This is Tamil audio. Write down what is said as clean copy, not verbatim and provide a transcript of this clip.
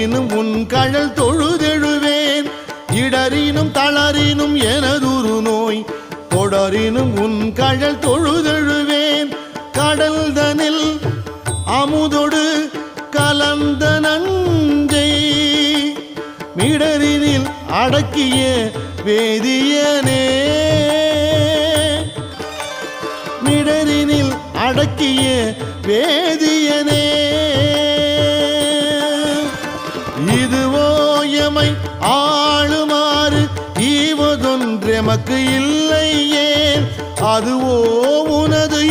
இடரினும் உன் கழல் தொழுதெழுவேன் இடரினும் தளரினும் எனதுரு நோய் தொடரினும் உன் கழல் தொழுதெழுவேன் கடல்தனில் அமுதொடு கலந்த நஞ்சை மிடரினில் அடக்கிய வேதியனே மிடரினில் அடக்கிய வேதியனே இதுவோ எமை ஆளுமாறு ஈவதொன்றெமக்கு இல்லை ஏன் அதுவோ உனது